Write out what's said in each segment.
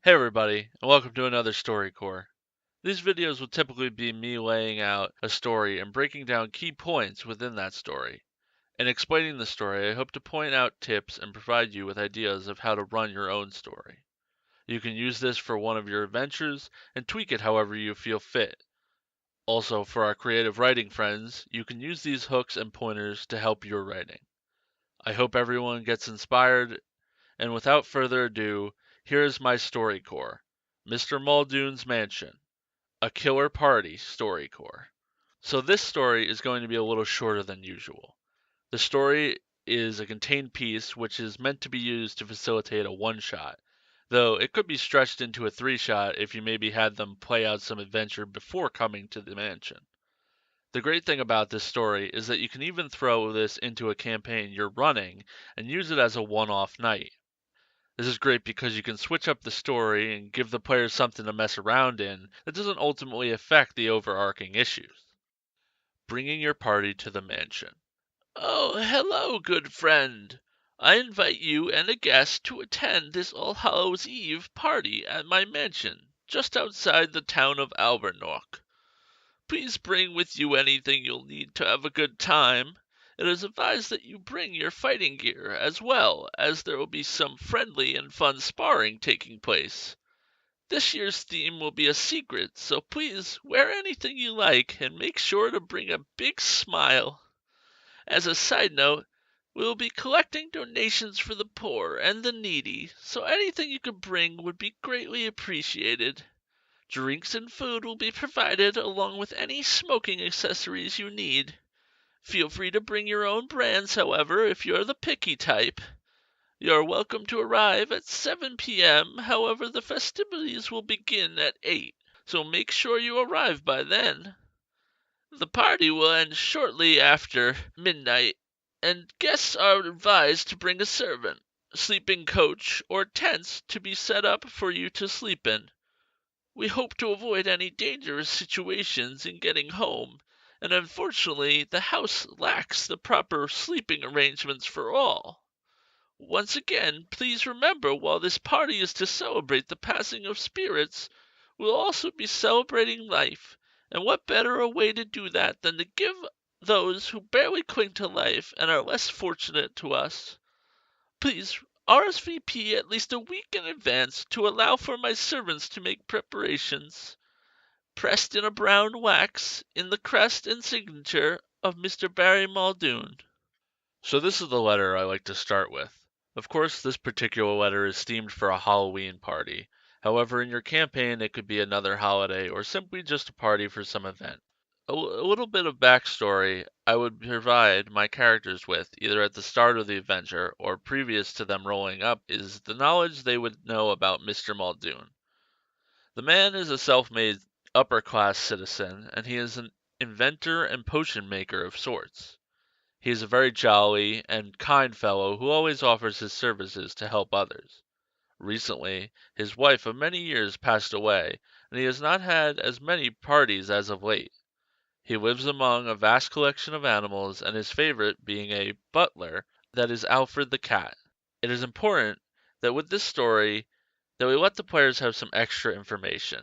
Hey everybody, and welcome to another StoryCorps. These videos will typically be me laying out a story and breaking down key points within that story. In explaining the story, I hope to point out tips and provide you with ideas of how to run your own story. You can use this for one of your adventures and tweak it however you feel fit. Also, for our creative writing friends, you can use these hooks and pointers to help your writing. I hope everyone gets inspired, and without further ado, here is my StoryCorps, Mr. Mauldoon's Mansion. A Killer Party StoryCorps. So this story is going to be a little shorter than usual. The story is a contained piece which is meant to be used to facilitate a one-shot, though it could be stretched into a three-shot if you maybe had them play out some adventure before coming to the mansion. The great thing about this story is that you can even throw this into a campaign you're running and use it as a one-off night. This is great because you can switch up the story and give the players something to mess around in that doesn't ultimately affect the overarching issues. Bringing your party to the mansion. Oh, hello, good friend. I invite you and a guest to attend this All Hallows Eve party at my mansion, just outside the town of Albernock. Please bring with you anything you'll need to have a good time. It is advised that you bring your fighting gear as well, as there will be some friendly and fun sparring taking place. This year's theme will be a secret, so please wear anything you like and make sure to bring a big smile. As a side note, we will be collecting donations for the poor and the needy, so anything you could bring would be greatly appreciated. Drinks and food will be provided along with any smoking accessories you need. Feel free to bring your own brands, however, if you're the picky type. You're welcome to arrive at 7 p.m., however, the festivities will begin at 8, so make sure you arrive by then. The party will end shortly after midnight, and guests are advised to bring a servant, sleeping coach, or tents to be set up for you to sleep in. We hope to avoid any dangerous situations in getting home, and unfortunately the house lacks the proper sleeping arrangements for all. Once again, please remember while this party is to celebrate the passing of spirits, we'll also be celebrating life, and what better a way to do that than to give those who barely cling to life and are less fortunate to us. Please RSVP at least a week in advance to allow for my servants to make preparations. Pressed in a brown wax in the crest and signature of Mr. Barry Mauldoon. So this is the letter I like to start with. Of course, this particular letter is themed for a Halloween party. However, in your campaign, it could be another holiday or simply just a party for some event. A little bit of backstory I would provide my characters with, either at the start of the adventure or previous to them rolling up, is the knowledge they would know about Mr. Muldoon. The man is a self-made upper-class citizen, and he is an inventor and potion maker of sorts. He is a very jolly and kind fellow who always offers his services to help others. Recently, his wife of many years passed away, and he has not had as many parties as of late. He lives among a vast collection of animals, and his favorite being a butler that is Alfred the cat. It is important that with this story that we let the players have some extra information.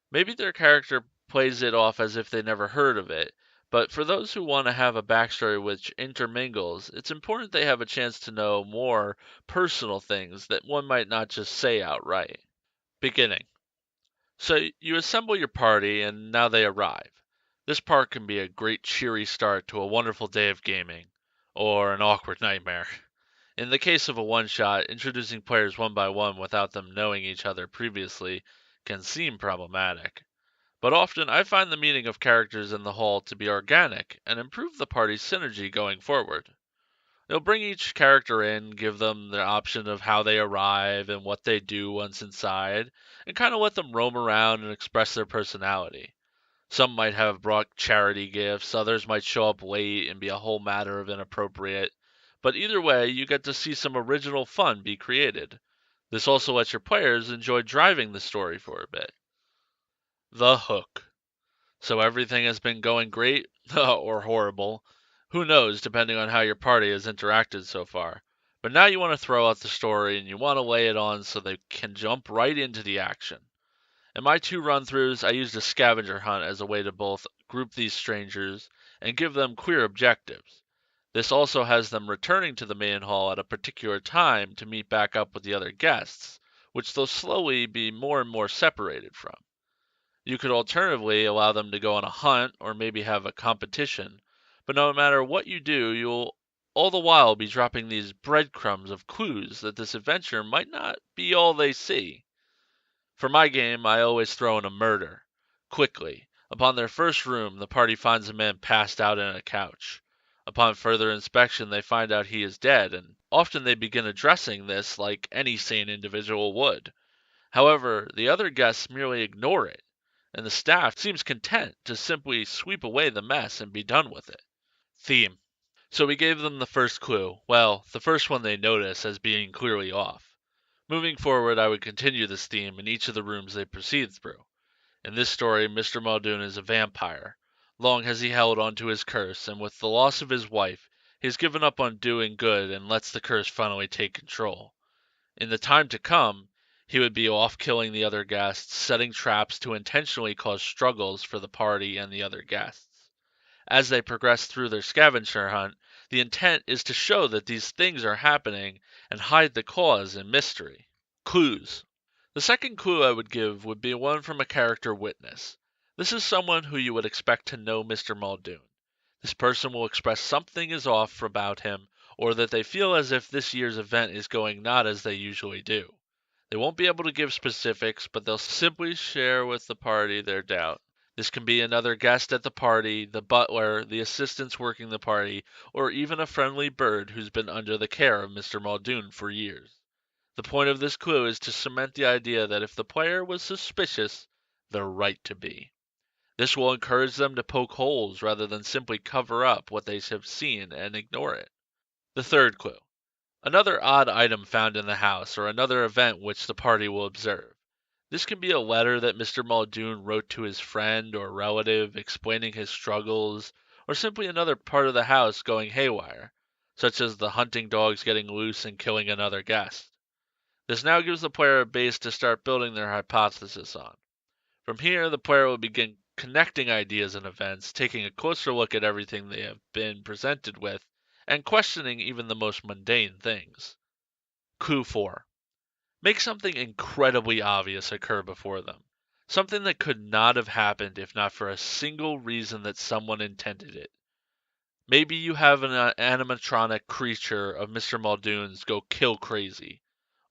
Maybe their character plays it off as if they never heard of it, but for those who want to have a backstory which intermingles, it's important they have a chance to know more personal things that one might not just say outright. Beginning. So you assemble your party and now they arrive. This part can be a great cheery start to a wonderful day of gaming, or an awkward nightmare. In the case of a one-shot, introducing players one by one without them knowing each other previously can seem problematic. But often I find the meeting of characters in the hall to be organic and improve the party's synergy going forward. They'll bring each character in, give them the option of how they arrive and what they do once inside, and kind of let them roam around and express their personality. Some might have brought charity gifts, others might show up late and be a whole matter of inappropriate. But either way, you get to see some original fun be created. This also lets your players enjoy driving the story for a bit. The hook. So everything has been going great, or horrible. Who knows, depending on how your party has interacted so far. But now you want to throw out the story and you want to lay it on so they can jump right into the action. In my 2 run-throughs, I used a scavenger hunt as a way to both group these strangers and give them clear objectives. This also has them returning to the main hall at a particular time to meet back up with the other guests, which they'll slowly be more and more separated from. You could alternatively allow them to go on a hunt or maybe have a competition, but no matter what you do, you'll all the while be dropping these breadcrumbs of clues that this adventure might not be all they see. For my game, I always throw in a murder. Quickly, upon their first room, the party finds a man passed out on a couch. Upon further inspection, they find out he is dead, and often they begin addressing this like any sane individual would. However, the other guests merely ignore it, and the staff seems content to simply sweep away the mess and be done with it. Theme. So we gave them the first clue, well, the first one they notice as being clearly off. Moving forward, I would continue this theme in each of the rooms they proceed through. In this story, Mr. Mauldoon is a vampire. Long has he held on to his curse, and with the loss of his wife, he has given up on doing good and lets the curse finally take control. In the time to come, he would be off killing the other guests, setting traps to intentionally cause struggles for the party and the other guests. As they progress through their scavenger hunt, the intent is to show that these things are happening and hide the cause in mystery. Clues. The second clue I would give would be one from a character witness. This is someone who you would expect to know Mr. Muldoon. This person will express something is off about him, or that they feel as if this year's event is going not as they usually do. They won't be able to give specifics, but they'll simply share with the party their doubt. This can be another guest at the party, the butler, the assistants working the party, or even a friendly bird who's been under the care of Mr. Muldoon for years. The point of this clue is to cement the idea that if the player was suspicious, they're right to be. This will encourage them to poke holes rather than simply cover up what they have seen and ignore it. The third clue. Another odd item found in the house or another event which the party will observe. This can be a letter that Mr. Muldoon wrote to his friend or relative explaining his struggles, or simply another part of the house going haywire, such as the hunting dogs getting loose and killing another guest. This now gives the player a base to start building their hypothesis on. From here, the player will begin connecting ideas and events, taking a closer look at everything they have been presented with, and questioning even the most mundane things. Clue 4. Make something incredibly obvious occur before them. Something that could not have happened if not for a single reason that someone intended it. Maybe you have an animatronic creature of Mr. Muldoon's go kill crazy,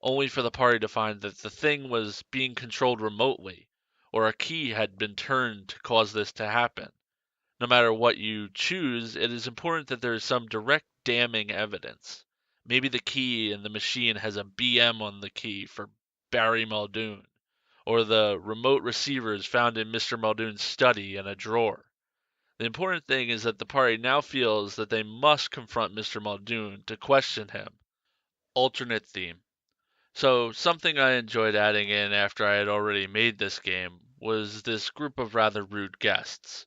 only for the party to find that the thing was being controlled remotely, or a key had been turned to cause this to happen. No matter what you choose, it is important that there is some direct damning evidence. Maybe the key in the machine has a BM on the key for Barry Muldoon, or the remote receiver is found in Mr. Muldoon's study in a drawer. The important thing is that the party now feels that they must confront Mr. Muldoon to question him. Alternate theme. So, something I enjoyed adding in after I had already made this game was this group of rather rude guests.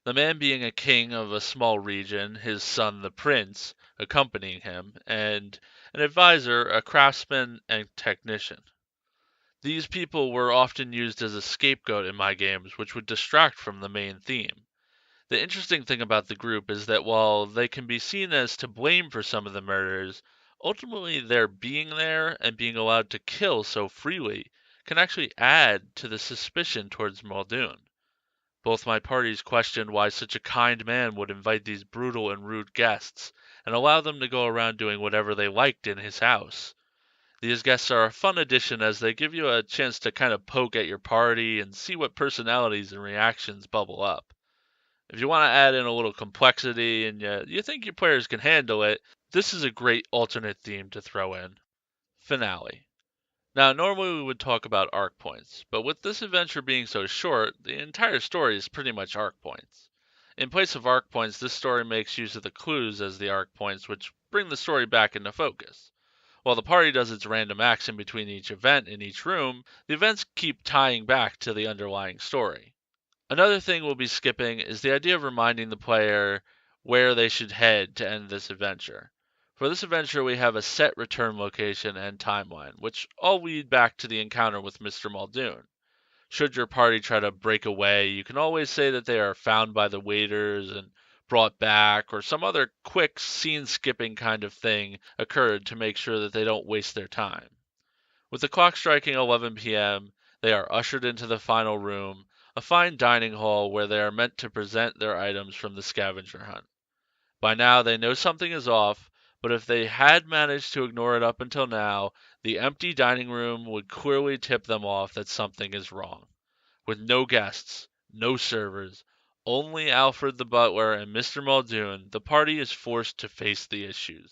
The man being a king of a small region, his son the prince accompanying him, and an advisor, a craftsman, and technician. These people were often used as a scapegoat in my games, which would distract from the main theme. The interesting thing about the group is that while they can be seen as to blame for some of the murders, ultimately their being there and being allowed to kill so freely can actually add to the suspicion towards Muldoon. Both my parties questioned why such a kind man would invite these brutal and rude guests and allow them to go around doing whatever they liked in his house. These guests are a fun addition as they give you a chance to kind of poke at your party and see what personalities and reactions bubble up. If you want to add in a little complexity and you think your players can handle it, this is a great alternate theme to throw in. Finale. Now, normally we would talk about arc points, but with this adventure being so short, the entire story is pretty much arc points. In place of arc points, this story makes use of the clues as the arc points, which bring the story back into focus. While the party does its random action between each event in each room, the events keep tying back to the underlying story. Another thing we'll be skipping is the idea of reminding the player where they should head to end this adventure. For this adventure, we have a set return location and timeline, which all lead back to the encounter with Mr. Muldoon. Should your party try to break away, you can always say that they are found by the waiters and brought back, or some other quick scene skipping kind of thing occurred to make sure that they don't waste their time. With the clock striking 11 p.m., they are ushered into the final room, a fine dining hall where they are meant to present their items from the scavenger hunt. By now, they know something is off, but if they had managed to ignore it up until now, the empty dining room would clearly tip them off that something is wrong. With no guests, no servers, only Alfred the butler and Mr. Muldoon, the party is forced to face the issues.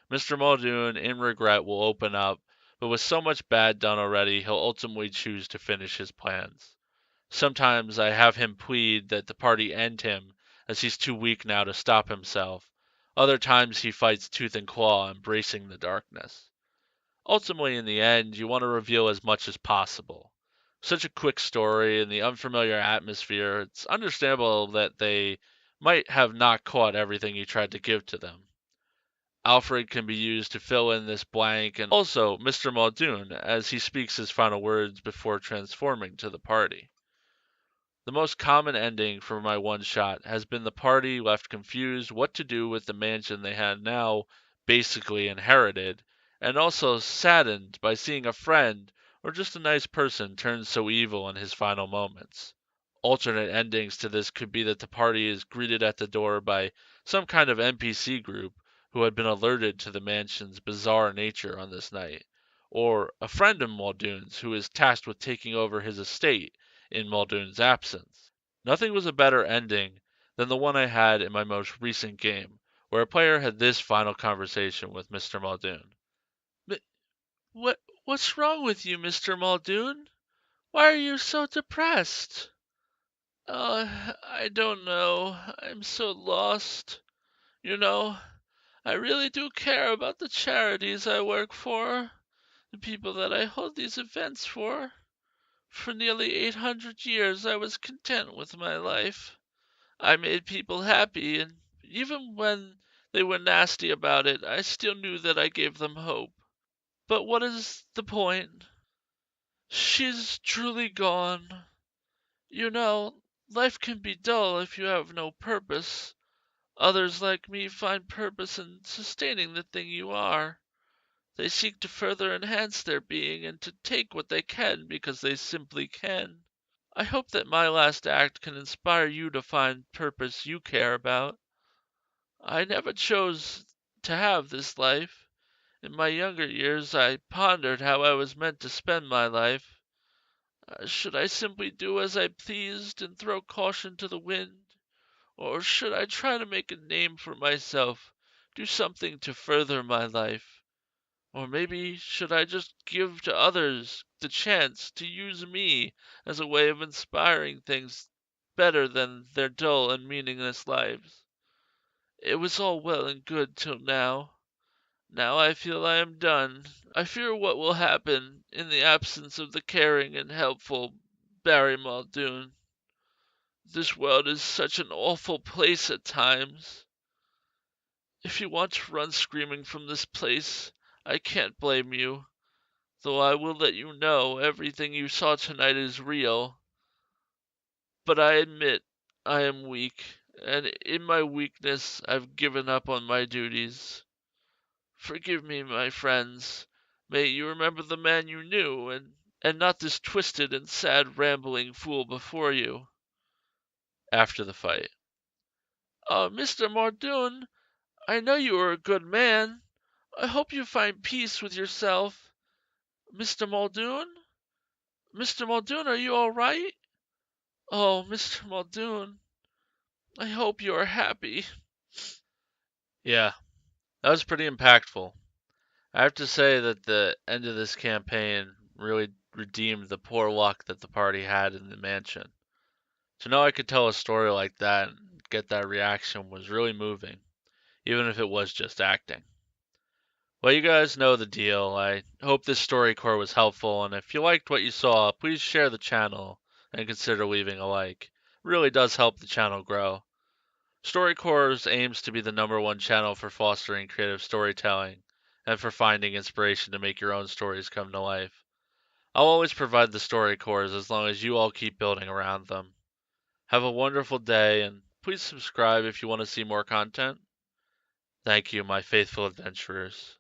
Mr. Muldoon, in regret, will open up, but with so much bad done already, he'll ultimately choose to finish his plans. Sometimes I have him plead that the party end him, as he's too weak now to stop himself. Other times he fights tooth and claw, embracing the darkness. Ultimately, in the end, you want to reveal as much as possible. Such a quick story and the unfamiliar atmosphere, it's understandable that they might have not caught everything you tried to give to them. Alfred can be used to fill in this blank, and also Mr. Muldoon, as he speaks his final words before transforming to the party. The most common ending for my one shot has been the party left confused what to do with the mansion they had now basically inherited, and also saddened by seeing a friend or just a nice person turn so evil in his final moments. Alternate endings to this could be that the party is greeted at the door by some kind of NPC group who had been alerted to the mansion's bizarre nature on this night, or a friend of Muldoon's who is tasked with taking over his estate in Muldoon's absence. Nothing was a better ending than the one I had in my most recent game, where a player had this final conversation with Mr. Muldoon. What's wrong with you, Mr. Muldoon? Why are you so depressed? I don't know. I'm so lost. You know, I really do care about the charities I work for, the people that I hold these events for. For nearly 800 years I was content with my life. I made people happy, and even when they were nasty about it, I still knew that I gave them hope. But what is the point? She's truly gone. You know, life can be dull if you have no purpose. Others like me find purpose in sustaining the thing you are. They seek to further enhance their being and to take what they can because they simply can. I hope that my last act can inspire you to find purpose you care about. I never chose to have this life. In my younger years, I pondered how I was meant to spend my life. Should I simply do as I pleased and throw caution to the wind? Or should I try to make a name for myself, do something to further my life? Or maybe should I just give to others the chance to use me as a way of inspiring things better than their dull and meaningless lives? It was all well and good till now. Now I feel I am done. I fear what will happen in the absence of the caring and helpful Barry Muldoon. This world is such an awful place at times. If you want to run screaming from this place, I can't blame you, though I will let you know everything you saw tonight is real. But I admit I am weak, and in my weakness I've given up on my duties. Forgive me, my friends. May you remember the man you knew, and not this twisted and sad rambling fool before you. After the fight. Mr. Muldoon, I know you are a good man. I hope you find peace with yourself. Mr. Muldoon? Mr. Muldoon, are you all right? Oh, Mr. Muldoon, I hope you are happy. Yeah, that was pretty impactful. I have to say that the end of this campaign really redeemed the poor luck that the party had in the mansion. To know I could tell a story like that and get that reaction was really moving, even if it was just acting. Well, you guys know the deal. I hope this story core was helpful, and if you liked what you saw, please share the channel and consider leaving a like. It really does help the channel grow. StoryCorps aims to be the #1 channel for fostering creative storytelling and for finding inspiration to make your own stories come to life. I'll always provide the StoryCorps as long as you all keep building around them. Have a wonderful day, and please subscribe if you want to see more content. Thank you, my faithful adventurers.